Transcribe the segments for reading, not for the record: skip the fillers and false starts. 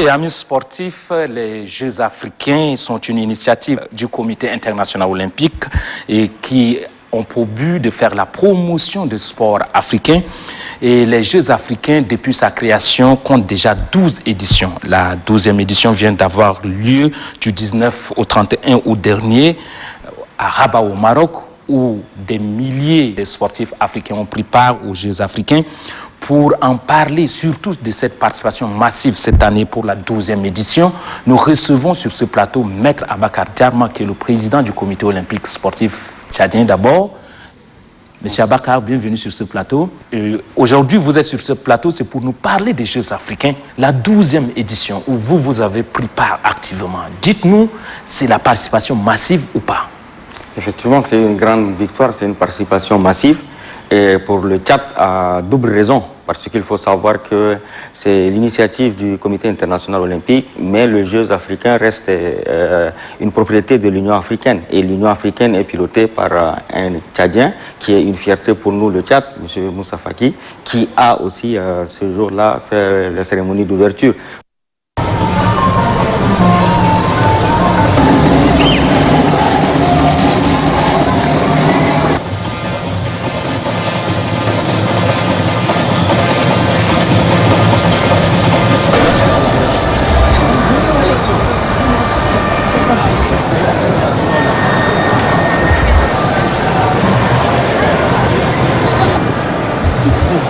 Et amis sportifs, les Jeux africains sont une initiative du Comité international olympique et qui ont pour but de faire la promotion du sport africain. Et les Jeux africains, depuis sa création, comptent déjà 12 éditions. La 12e édition vient d'avoir lieu du 19 au 31 août dernier à Rabat au Maroc, où des milliers de sportifs africains ont pris part aux Jeux africains. Pour en parler surtout de cette participation massive cette année pour la 12e édition, nous recevons sur ce plateau Maître Abakar Diarma, qui est le président du comité olympique sportif tchadien d'abord. Monsieur Abakar, bienvenue sur ce plateau. Aujourd'hui, vous êtes sur ce plateau, c'est pour nous parler des Jeux africains, la 12e édition, où vous avez pris part activement. Dites-nous, c'est la participation massive ou pas? Effectivement, c'est une grande victoire, c'est une participation massive. Et pour le Tchad, à double raison, parce qu'il faut savoir que c'est l'initiative du Comité international olympique, mais les Jeux africains restent une propriété de l'Union africaine. Et l'Union africaine est pilotée par un Tchadien, qui est une fierté pour nous, le Tchad, M. Moussa Faki, qui a aussi ce jour-là fait la cérémonie d'ouverture.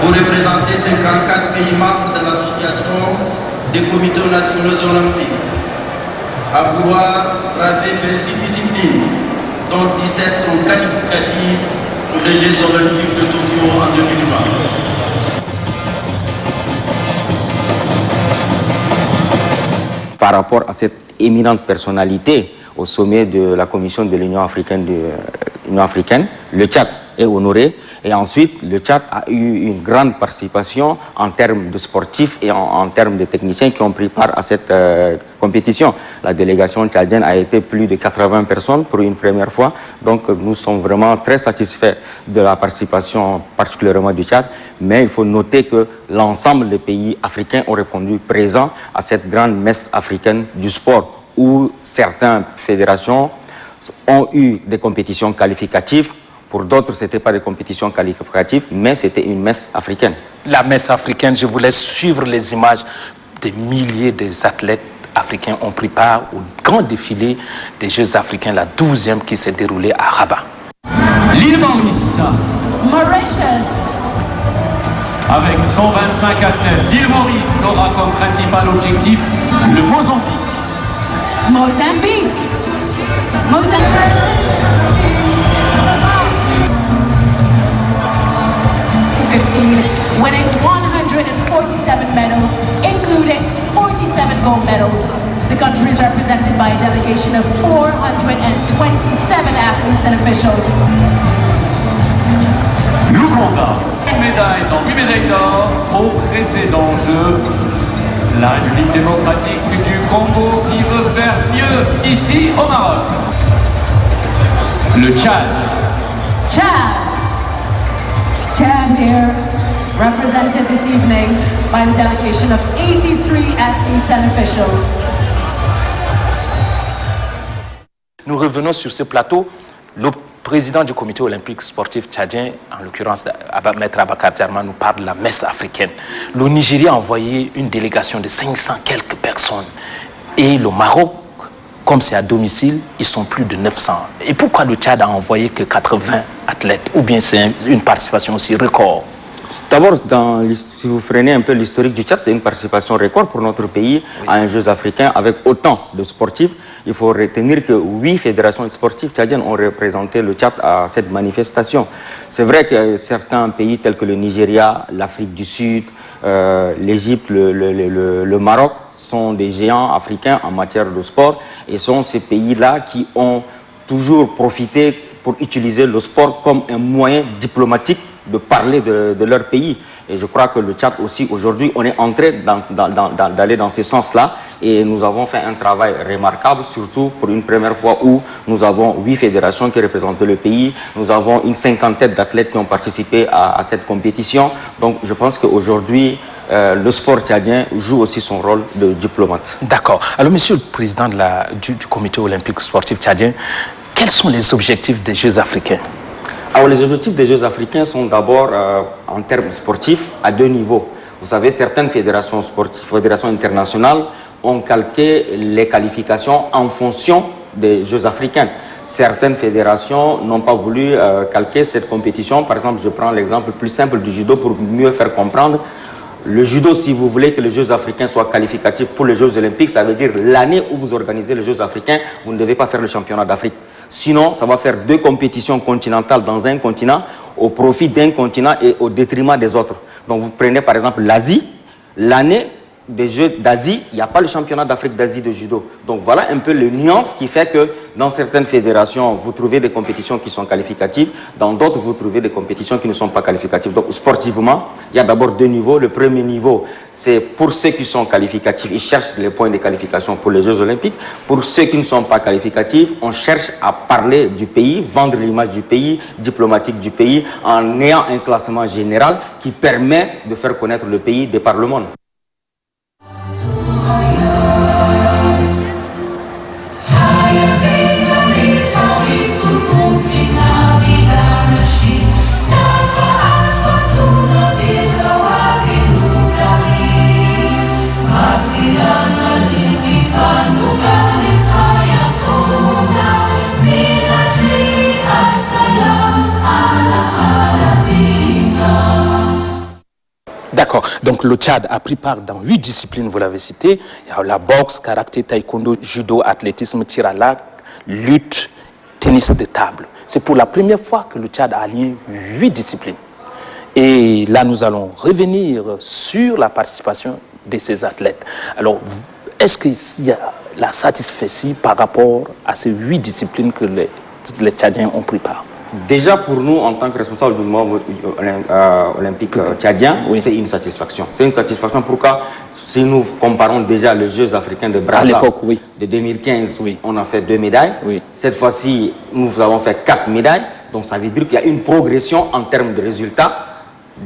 Vous représentez 54 pays membres de l'association des comités nationaux olympiques, à vouloir braver 26 disciplines, dont 17 sont qualificatives pour les Jeux olympiques de Tokyo en 2020. Par rapport à cette éminente personnalité au sommet de la commission de l'Union africaine, le Tchad est honoré. Et ensuite, le Tchad a eu une grande participation en termes de sportifs et en termes de techniciens qui ont pris part à cette compétition. La délégation tchadienne a été plus de 80 personnes pour une première fois. Donc nous sommes vraiment très satisfaits de la participation particulièrement du Tchad. Mais il faut noter que l'ensemble des pays africains ont répondu présents à cette grande messe africaine du sport, où certaines fédérations ont eu des compétitions qualificatives. Pour d'autres, ce n'était pas des compétitions qualificatives, mais c'était une messe africaine. La messe africaine, je vous laisse suivre les images. Des milliers d'athlètes africains ont pris part au grand défilé des Jeux africains, la 12e qui s'est déroulée à Rabat. L'île Maurice, avec 125 athlètes, l'île Maurice aura comme principal objectif le Mozambique. Winning 147 medals, including 47 gold medals. The country is represented by a delegation of 427 athletes and officials. L'Ouganda, une médaille dans 8 médailles d'or au précédent jeu. La République démocratique du Congo qui veut faire mieux ici au Maroc. Le Tchad. Chad here, represented this evening by the delegation of 83 athletes and officials. Nous revenons sur ce plateau. Le président du comité olympique sportif tchadien, en l'occurrence Maître Abakar Diarma, nous parle de la messe africaine. Le Nigeria a envoyé une délégation de 500 quelques personnes. Et le Maroc, comme c'est à domicile, ils sont plus de 900. Et pourquoi le Tchad a envoyé que 80 athlètes? Ou bien c'est une participation aussi record? D'abord, si vous freinez un peu l'historique du Tchad, c'est une participation record pour notre pays à un Jeux africains avec autant de sportifs. Il faut retenir que 8 fédérations sportives tchadiennes ont représenté le Tchad à cette manifestation. C'est vrai que certains pays tels que le Nigeria, l'Afrique du Sud, l'Égypte, le Maroc sont des géants africains en matière de sport et sont ces pays-là qui ont toujours profité pour utiliser le sport comme un moyen diplomatique de parler de leur pays. Et je crois que le Tchad aussi, aujourd'hui, on est en train d'aller dans ce sens-là. Et nous avons fait un travail remarquable, surtout pour une première fois où nous avons 8 fédérations qui représentent le pays. Nous avons une cinquantaine d'athlètes qui ont participé à cette compétition. Donc je pense qu'aujourd'hui, le sport tchadien joue aussi son rôle de diplomate. D'accord. Alors, Monsieur le Président du Comité olympique sportif tchadien, quels sont les objectifs des Jeux africains? Alors, les objectifs des Jeux africains sont d'abord, en termes sportifs, à deux niveaux. Vous savez, certaines fédérations sportives, fédérations internationales, ont calqué les qualifications en fonction des Jeux africains. Certaines fédérations n'ont pas voulu calquer cette compétition. Par exemple, je prends l'exemple plus simple du judo pour mieux faire comprendre. Le judo, si vous voulez que les Jeux africains soient qualificatifs pour les Jeux olympiques, ça veut dire l'année où vous organisez les Jeux africains, vous ne devez pas faire le championnat d'Afrique. Sinon, ça va faire deux compétitions continentales dans un continent au profit d'un continent et au détriment des autres. Donc vous prenez par exemple l'Asie, l'année des Jeux d'Asie, il n'y a pas le championnat d'Afrique d'Asie de judo. Donc voilà un peu les nuances qui fait que dans certaines fédérations, vous trouvez des compétitions qui sont qualificatives, dans d'autres, vous trouvez des compétitions qui ne sont pas qualificatives. Donc sportivement, il y a d'abord deux niveaux. Le premier niveau, c'est pour ceux qui sont qualificatifs, ils cherchent les points de qualification pour les Jeux olympiques. Pour ceux qui ne sont pas qualificatifs, on cherche à parler du pays, vendre l'image du pays, diplomatique du pays, en ayant un classement général qui permet de faire connaître le pays de par le monde. D'accord. Donc le Tchad a pris part dans 8 disciplines, vous l'avez cité. Il y a la boxe, karaté, taekwondo, judo, athlétisme, tir à l'arc, lutte, tennis de table. C'est pour la première fois que le Tchad a allié 8 disciplines. Et là, nous allons revenir sur la participation de ces athlètes. Alors, est-ce qu'il y a la satisfaction par rapport à ces 8 disciplines que les Tchadiens ont pris part? Déjà pour nous, en tant que responsable du mouvement olympique tchadien, oui, c'est une satisfaction. C'est une satisfaction. Pourquoi? Si nous comparons déjà les Jeux africains de Brazza oui, de 2015, oui, on a fait 2 médailles. Oui. Cette fois-ci, nous avons fait 4 médailles. Donc ça veut dire qu'il y a une progression en termes de résultats,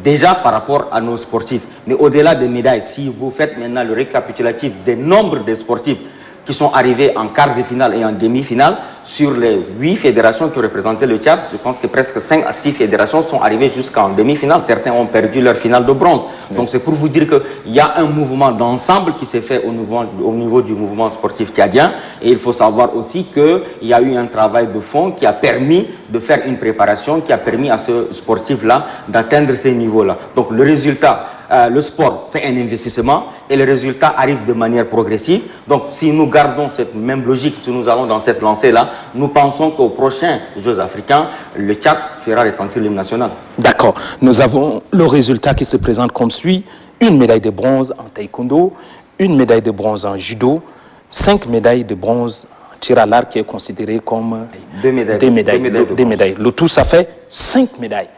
déjà par rapport à nos sportifs. Mais au-delà des médailles, si vous faites maintenant le récapitulatif des nombres de sportifs qui sont arrivés en quart de finale et en demi-finale, sur les 8 fédérations qui représentaient le Tchad, je pense que presque 5 à 6 fédérations sont arrivées jusqu'en demi-finale. Certains ont perdu leur finale de bronze. Oui. Donc c'est pour vous dire qu'il y a un mouvement d'ensemble qui s'est fait au niveau du mouvement sportif tchadien. Et il faut savoir aussi qu'il y a eu un travail de fond qui a permis de faire une préparation, qui a permis à ce sportif-là d'atteindre ces niveaux-là. Donc le résultat, le sport, c'est un investissement et le résultat arrive de manière progressive. Donc si nous gardons cette même logique, si nous allons dans cette lancée-là, nous pensons qu'aux prochains Jeux africains, le Tchad fera retentir l'hymne national. D'accord. Nous avons le résultat qui se présente comme suit: une médaille de bronze en taekwondo, une médaille de bronze en judo, 5 médailles de bronze en tir à l'arc qui est considéré comme deux médailles. Le tout, ça fait 5 médailles.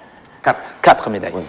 4 médailles. Oui.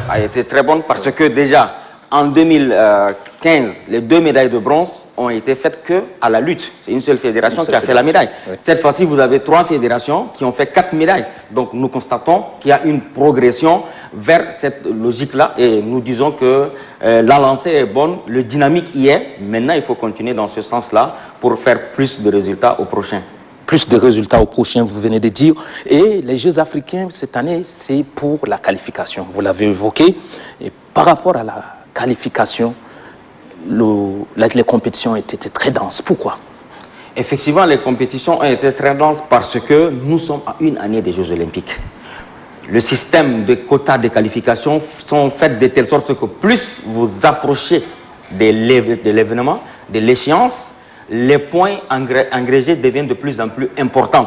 A été très bonne parce que déjà en 2015, les 2 médailles de bronze ont été faites que à la lutte. C'est une seule fédération qui a fait la médaille. Oui. Cette fois-ci, vous avez 3 fédérations qui ont fait 4 médailles. Donc nous constatons qu'il y a une progression vers cette logique-là et nous disons que la lancée est bonne, le dynamique y est. Maintenant, il faut continuer dans ce sens-là pour faire plus de résultats au prochain. Plus de résultats au prochain, vous venez de dire. Et les Jeux africains, cette année, c'est pour la qualification. Vous l'avez évoqué. Et par rapport à la qualification, les compétitions ont été très denses. Pourquoi? Effectivement, les compétitions ont été très denses parce que nous sommes à une année des Jeux olympiques. Le système de quotas de qualification sont faits de telle sorte que plus vous approchez de l'événement, de l'échéance, les points engrégés deviennent de plus en plus importants.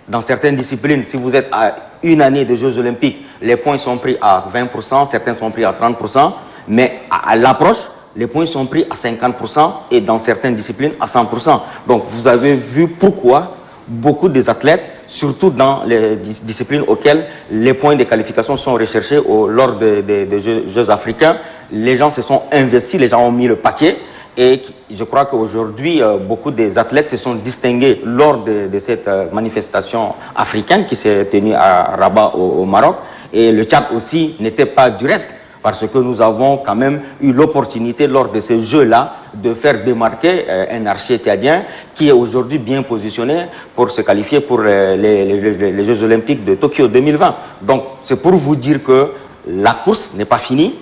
Dans certaines disciplines, si vous êtes à une année de Jeux olympiques, les points sont pris à 20%, certains sont pris à 30%. Mais à l'approche, les points sont pris à 50% et dans certaines disciplines à 100%. Donc vous avez vu pourquoi beaucoup des athlètes, surtout dans les disciplines auxquelles les points de qualification sont recherchés lors des Jeux africains, les gens se sont investis, les gens ont mis le paquet. Et je crois qu'aujourd'hui, beaucoup des athlètes se sont distingués lors de cette manifestation africaine qui s'est tenue à Rabat au Maroc. Et le Tchad aussi n'était pas du reste, parce que nous avons quand même eu l'opportunité lors de ces Jeux-là de faire démarquer un archer tchadien qui est aujourd'hui bien positionné pour se qualifier pour les Jeux Olympiques de Tokyo 2020. Donc c'est pour vous dire que la course n'est pas finie.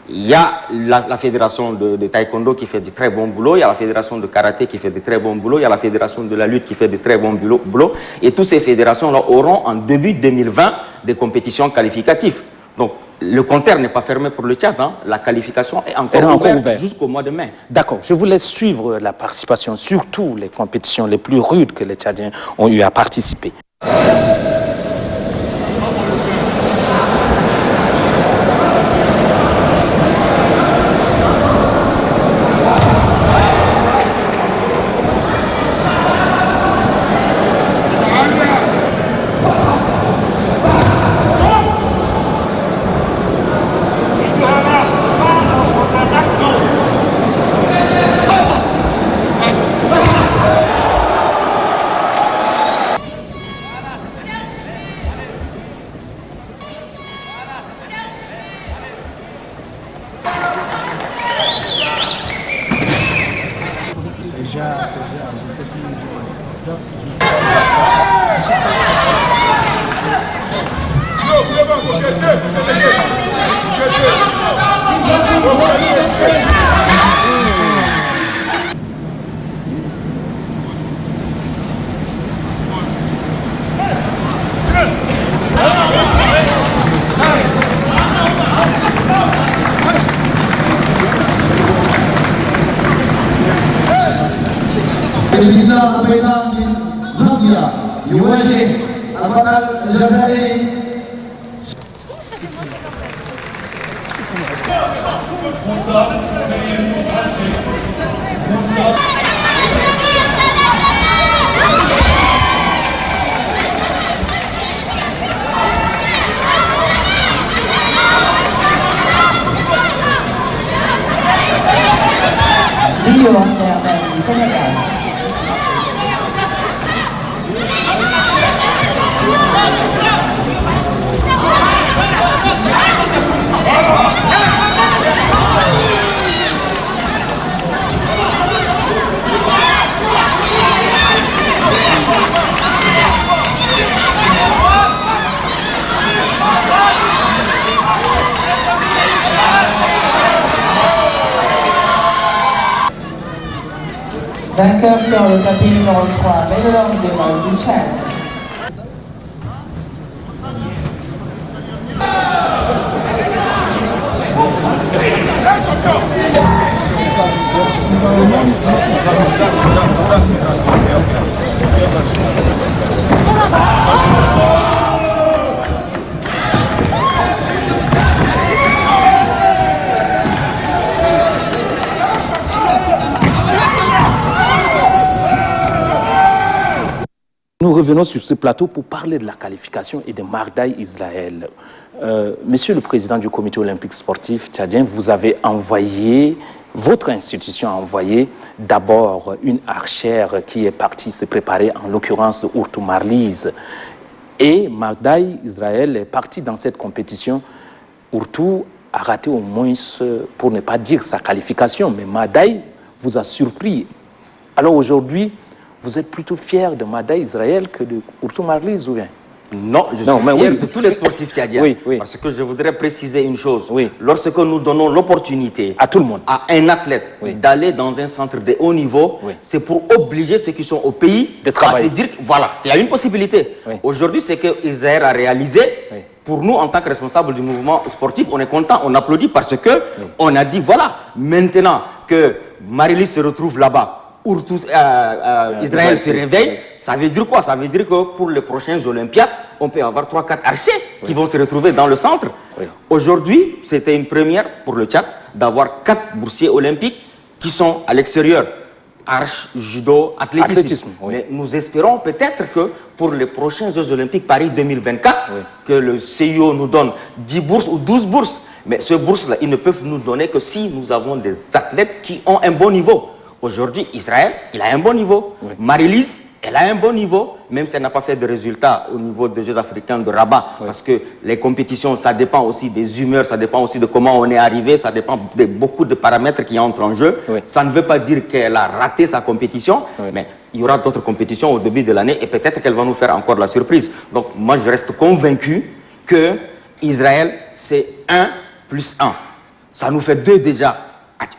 Il y a la fédération de taekwondo qui fait de très bon boulot, il y a la fédération de karaté qui fait de très bon boulot, il y a la fédération de la lutte qui fait de très bon boulot, et toutes ces fédérations-là auront en début 2020 des compétitions qualificatives. Donc le compteur n'est pas fermé pour le Tchad, hein. La qualification est encore ouverte jusqu'au mois de mai. D'accord, je vous laisse suivre la participation, surtout les compétitions les plus rudes que les Tchadiens ont eu à participer. النداء بين زامبيا يواجه البطل الجزائري Rio Anderman du Sénégal. Vainqueur sur le tapis numéro 3, Médor de du Tchad. Nous revenons sur ce plateau pour parler de la qualification et de Magdaï Israël. Monsieur le président du comité olympique sportif tchadien, vous avez envoyé, votre institution a envoyé d'abord une archère qui est partie se préparer, en l'occurrence de Ourtou Marlize. Et Magdaï Israël est parti dans cette compétition. Ourtou a raté au moins, pour ne pas dire sa qualification, mais Magdaï vous a surpris. Alors aujourd'hui, vous êtes plutôt fier de Magdaï Israël que de Ourtou Marlize ou bien? Non, je suis fier de tous les sportifs tchadiens. Oui. Parce que je voudrais préciser une chose. Oui. Lorsque nous donnons l'opportunité à tout le monde, à un athlète d'aller dans un centre de haut niveau, c'est pour obliger ceux qui sont au pays de travailler. À se dire que voilà, il y a une possibilité. Aujourd'hui, c'est que Israël a réalisé. Pour nous, en tant que responsable du mouvement sportif, on est content, on applaudit parce que on a dit voilà, maintenant que Marilis se retrouve là-bas, Israël se réveille, ça veut dire quoi? Ça veut dire que pour les prochaines Olympiades, on peut avoir 3-4 archers qui vont se retrouver dans le centre. Aujourd'hui, c'était une première pour le Tchad d'avoir 4 boursiers olympiques qui sont à l'extérieur. Arche, judo, athlétisme. Oui. Mais nous espérons peut-être que pour les prochains Jeux Olympiques Paris 2024, que le CIO nous donne 10 bourses ou 12 bourses. Mais ces bourses-là, ils ne peuvent nous donner que si nous avons des athlètes qui ont un bon niveau. Aujourd'hui, Israël, il a un bon niveau. Marie-Lise, elle a un bon niveau, même si elle n'a pas fait de résultats au niveau des Jeux africains de Rabat. Parce que les compétitions, ça dépend aussi des humeurs, ça dépend aussi de comment on est arrivé, ça dépend de beaucoup de paramètres qui entrent en jeu. Ça ne veut pas dire qu'elle a raté sa compétition, mais il y aura d'autres compétitions au début de l'année et peut-être qu'elle va nous faire encore la surprise. Donc moi, je reste convaincu que Israël, c'est 1 + 1. Ça nous fait 2 déjà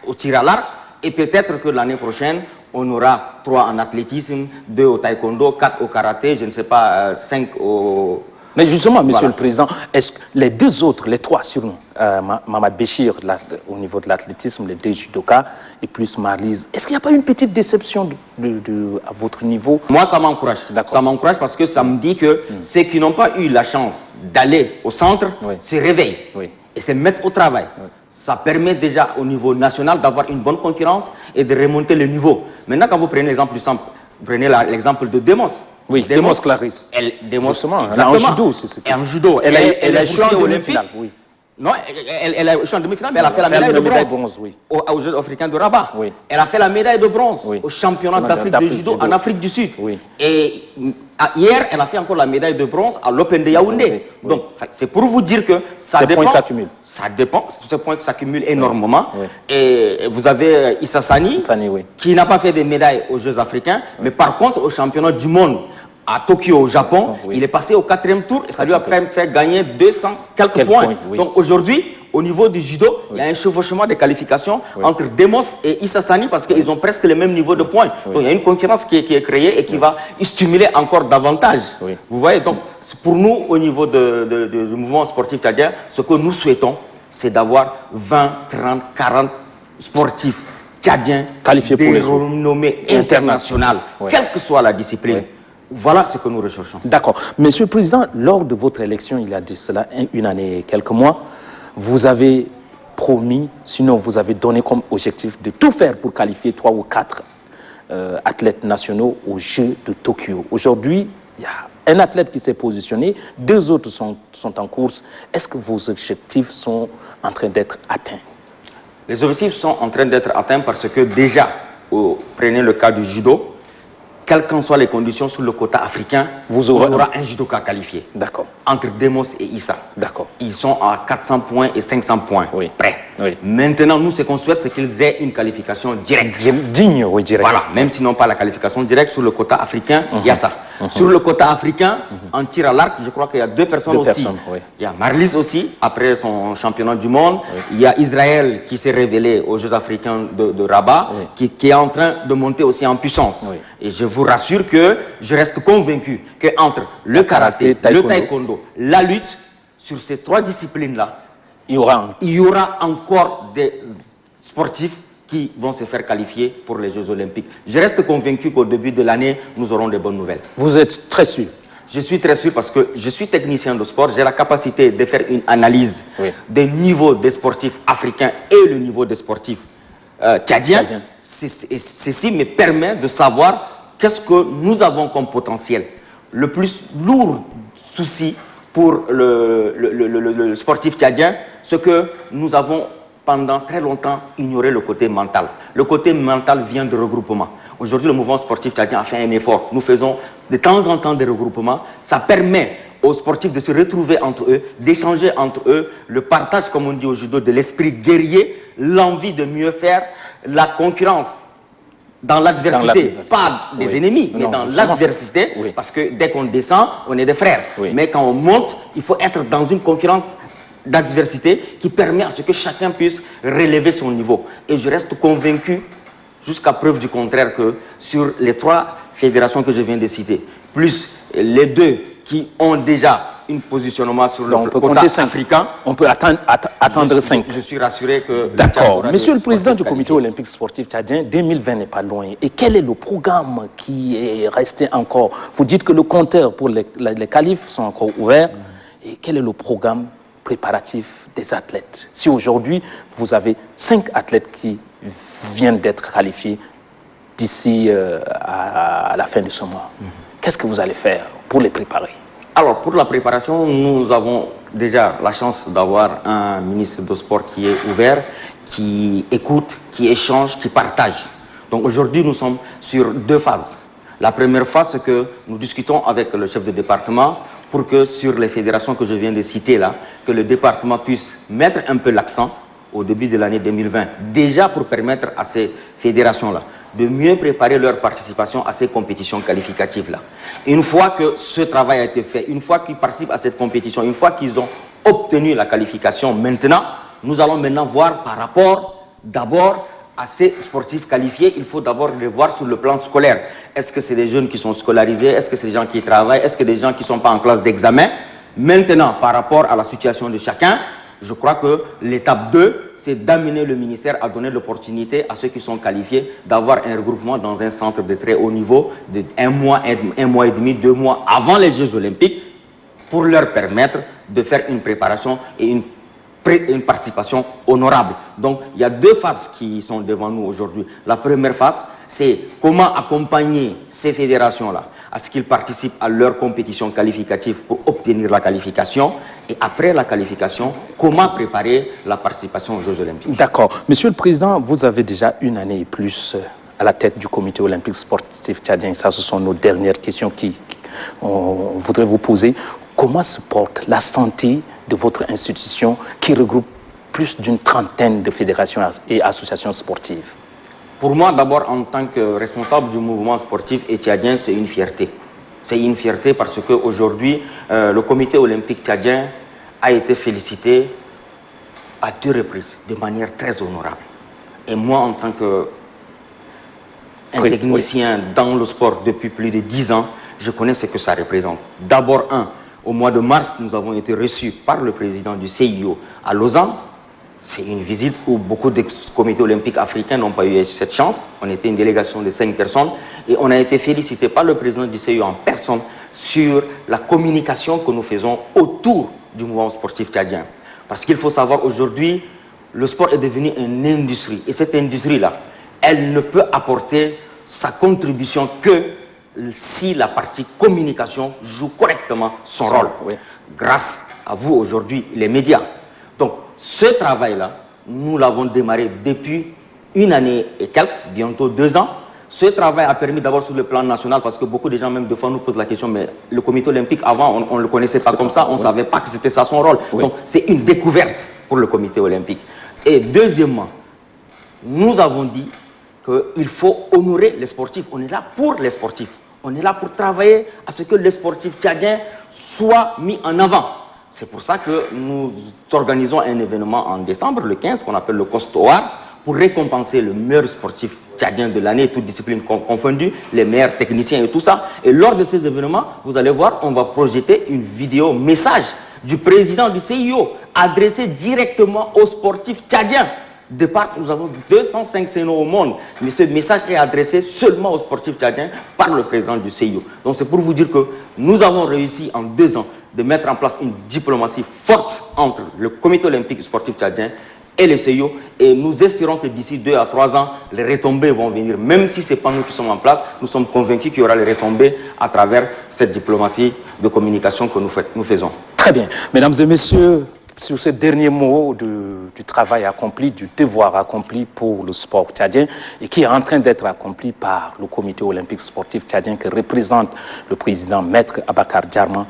au tir à l'arc et peut-être que l'année prochaine, on aura 3 en athlétisme, 2 au taekwondo, 4 au karaté, je ne sais pas, 5 au... Mais justement, Monsieur le Président, est-ce que les 2 autres, les 3 sur nous, Mamad Béchir au niveau de l'athlétisme, les 2 judokas et plus Marlise, est-ce qu'il n'y a pas une petite déception à votre niveau? Moi, ça m'encourage. Ça m'encourage parce que ça me dit que ceux qui n'ont pas eu la chance d'aller au centre se réveillent et se mettent au travail. Ça permet déjà au niveau national d'avoir une bonne concurrence et de remonter le niveau. Maintenant, quand vous prenez l'exemple du centre, vous prenez l'exemple de Demos. Oui, Demos Clarisse. Justement, en judo, c'est ce que... En judo. Elle a échoué en olympique. Non, elle a échoué en demi-finale, mais elle a fait la médaille de bronze aux Jeux africains de Rabat. Elle a fait la médaille de bronze au championnat d'Afrique de judo en Afrique du Sud. Et hier, elle a fait encore la médaille de bronze à l'Open de Yaoundé. Donc, c'est pour vous dire que ça dépend. Ces points s'accumulent. Ça dépend, ces points s'accumulent énormément. Et vous avez Issa Sani, qui n'a pas fait de médailles aux Jeux africains, mais par contre, au championnat du monde, à Tokyo, au Japon, il est passé au 4e tour et ça lui a fait gagner 200 quelques points. Donc aujourd'hui, au niveau du judo, il y a un chevauchement de qualifications entre Demos et Issa Sani parce qu'ils ont presque le même niveau de points. Donc il y a une concurrence qui est créée et qui va stimuler encore davantage. Vous voyez, donc pour nous, au niveau du mouvement sportif tchadien, ce que nous souhaitons, c'est d'avoir 20, 30, 40 sportifs tchadiens qualifiés pour les renommée internationale, quelle que soit la discipline. Voilà ce que nous recherchons. D'accord. Monsieur le Président, lors de votre élection, il y a de cela 1 année et quelques mois, vous avez promis, sinon vous avez donné comme objectif de tout faire pour qualifier 3 ou 4 athlètes nationaux aux Jeux de Tokyo. Aujourd'hui, il y a un athlète qui s'est positionné, 2 autres sont en course. Est-ce que vos objectifs sont en train d'être atteints? Les objectifs sont en train d'être atteints parce que déjà, prenez le cas du judo, quelles qu'en soient les conditions sur le quota africain, vous aurez un judoka qualifié. D'accord. Entre Demos et Issa. D'accord. Ils sont à 400 points et 500 points. Prêts. Maintenant, nous, ce qu'on souhaite, c'est qu'ils aient une qualification directe. Digne, direct. Voilà. Même s'ils n'ont pas la qualification directe, sur le quota africain, il y a ça. Sur le quota africain, en tir à l'arc, je crois qu'il y a 2 personnes aussi. Il y a Marlise aussi, après son championnat du monde. Il y a Israël qui s'est révélé aux Jeux africains de Rabat, qui est en train de monter aussi en puissance. Et je vous rassure que je reste convaincu qu'entre le karaté, le taekwondo, la lutte, sur ces 3 disciplines-là, il y aura encore des sportifs qui vont se faire qualifier pour les Jeux Olympiques. Je reste convaincu qu'au début de l'année, nous aurons de bonnes nouvelles. Vous êtes très sûr? Je suis très sûr parce que je suis technicien de sport, j'ai la capacité de faire une analyse des niveaux des sportifs africains et le niveau des sportifs tchadiens. Ceci me permet de savoir qu'est-ce que nous avons comme potentiel. Le plus lourd souci pour le sportif tchadien, c'est que nous avons pendant très longtemps ignoré le côté mental. Le côté mental vient de regroupement. Aujourd'hui, le mouvement sportif tchadien a fait un effort. Nous faisons de temps en temps des regroupements. Ça permet aux sportifs de se retrouver entre eux, d'échanger entre eux, le partage, comme on dit au judo, de l'esprit guerrier, l'envie de mieux faire, la concurrence dans l'adversité, pas des ennemis, mais dans l'adversité, parce que dès qu'on descend, on est des frères. Mais quand on monte, il faut être dans une concurrence d'adversité qui permet à ce que chacun puisse relever son niveau. Et je reste convaincu, jusqu'à preuve du contraire, que sur les 3 fédérations que je viens de citer, plus les 2 qui ont déjà un positionnement sur le quota africain, on peut attendre 5. Je suis rassuré que... D'accord. Monsieur le Président du Comité olympique sportif tchadien, 2020 n'est pas loin. Et quel est le programme qui est resté encore? Vous dites que le compteur pour les qualifs sont encore ouverts. Et quel est le programme préparatifs des athlètes? Si aujourd'hui, vous avez 5 athlètes qui viennent d'être qualifiés d'ici à la fin de ce mois, qu'est-ce que vous allez faire pour les préparer? Alors, pour la préparation, nous avons déjà la chance d'avoir un ministre de sport qui est ouvert, qui écoute, qui échange, qui partage. Donc aujourd'hui, nous sommes sur 2 phases. La première phase, c'est que nous discutons avec le chef de département pour que sur les fédérations que je viens de citer là, que le département puisse mettre un peu l'accent au début de l'année 2020, déjà pour permettre à ces fédérations-là de mieux préparer leur participation à ces compétitions qualificatives-là. Une fois que ce travail a été fait, une fois qu'ils participent à cette compétition, une fois qu'ils ont obtenu la qualification, maintenant, nous allons maintenant voir par rapport d'abord à ces sportifs qualifiés, il faut d'abord les voir sur le plan scolaire. Est-ce que c'est des jeunes qui sont scolarisés? Est-ce que c'est des gens qui travaillent? Est-ce que des gens qui ne sont pas en classe d'examen? Maintenant, par rapport à la situation de chacun, je crois que l'étape 2, c'est d'amener le ministère à donner l'opportunité à ceux qui sont qualifiés d'avoir un regroupement dans un centre de très haut niveau de 1 mois et demi, 2 mois avant les Jeux Olympiques pour leur permettre de faire une préparation et une participation honorable. Donc, il y a 2 phases qui sont devant nous aujourd'hui. La première phase, c'est comment accompagner ces fédérations-là à ce qu'ils participent à leur compétition qualificative pour obtenir la qualification. Et après la qualification, comment préparer la participation aux Jeux Olympiques. D'accord. Monsieur le Président, vous avez déjà 1 année et plus à la tête du comité olympique sportif tchadien. Ça, ce sont nos dernières questions qu'on voudrait vous poser. Comment se porte la santé de votre institution qui regroupe plus d'une 30aine de fédérations et associations sportives? Pour moi, d'abord, en tant que responsable du mouvement sportif tchadien, c'est une fierté. C'est une fierté parce qu'aujourd'hui, le comité olympique tchadien a été félicité à 2 reprises, de manière très honorable. Et moi, en tant que technicien dans le sport depuis plus de 10 ans, je connais ce que ça représente. D'abord, au mois de mars, nous avons été reçus par le président du CIO à Lausanne. C'est une visite où beaucoup de comités olympiques africains n'ont pas eu cette chance. On était une délégation de 5 personnes et on a été félicité par le président du CIO en personne sur la communication que nous faisons autour du mouvement sportif tchadien. Parce qu'il faut savoir aujourd'hui, le sport est devenu une industrie. Et cette industrie-là, elle ne peut apporter sa contribution que si la partie communication joue correctement son rôle. Oui. Grâce à vous aujourd'hui, les médias. Donc, ce travail-là, nous l'avons démarré depuis 1 année et quelques, bientôt 2 ans. Ce travail a permis d'abord sur le plan national, parce que beaucoup de gens, même de fois, nous posent la question, mais le comité olympique, avant, on ne le connaissait pas comme ça, on ne savait pas que c'était ça son rôle. Oui. Donc, c'est une découverte pour le comité olympique. Et deuxièmement, nous avons dit qu'il faut honorer les sportifs. On est là pour les sportifs. On est là pour travailler à ce que les sportifs tchadiens soient mis en avant. C'est pour ça que nous organisons un événement en décembre, le 15, qu'on appelle le Costoar, pour récompenser le meilleur sportif tchadien de l'année, toutes disciplines confondues, les meilleurs techniciens et tout ça. Et lors de ces événements, vous allez voir, on va projeter une vidéo message du président du CIO adressé directement aux sportifs tchadiens. De part, nous avons 205 sénats au monde, mais ce message est adressé seulement aux sportifs tchadiens par le président du CIO. Donc c'est pour vous dire que nous avons réussi en 2 ans de mettre en place une diplomatie forte entre le comité olympique sportif tchadien et le CIO, et nous espérons que d'ici 2 à 3 ans, les retombées vont venir. Même si ce n'est pas nous qui sommes en place, nous sommes convaincus qu'il y aura les retombées à travers cette diplomatie de communication que nous faisons. Très bien. Mesdames et messieurs, sur ce dernier mot du travail accompli, du devoir accompli pour le sport tchadien et qui est en train d'être accompli par le comité olympique sportif tchadien que représente le président Maître Abakar Djarma.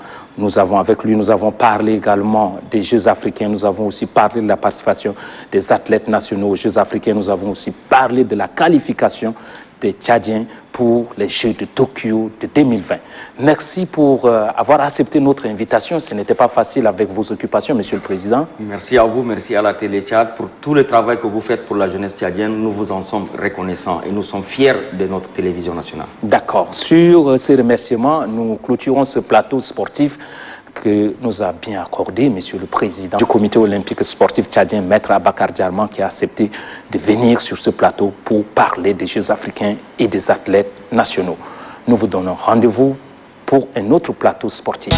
Avec lui, nous avons parlé également des Jeux africains, nous avons aussi parlé de la participation des athlètes nationaux aux Jeux africains, nous avons aussi parlé de la qualification des Tchadiens pour les Jeux de Tokyo de 2020. Merci pour avoir accepté notre invitation. Ce n'était pas facile avec vos occupations, Monsieur le Président. Merci à vous, merci à la Télé Tchad pour tout le travail que vous faites pour la jeunesse tchadienne. Nous vous en sommes reconnaissants et nous sommes fiers de notre télévision nationale. D'accord. Sur ces remerciements, nous clôturons ce plateau sportif que nous a bien accordé, Monsieur le Président du comité olympique sportif tchadien, Maître Abakar Djarma, qui a accepté de venir sur ce plateau pour parler des Jeux africains et des athlètes nationaux. Nous vous donnons rendez-vous pour un autre plateau sportif.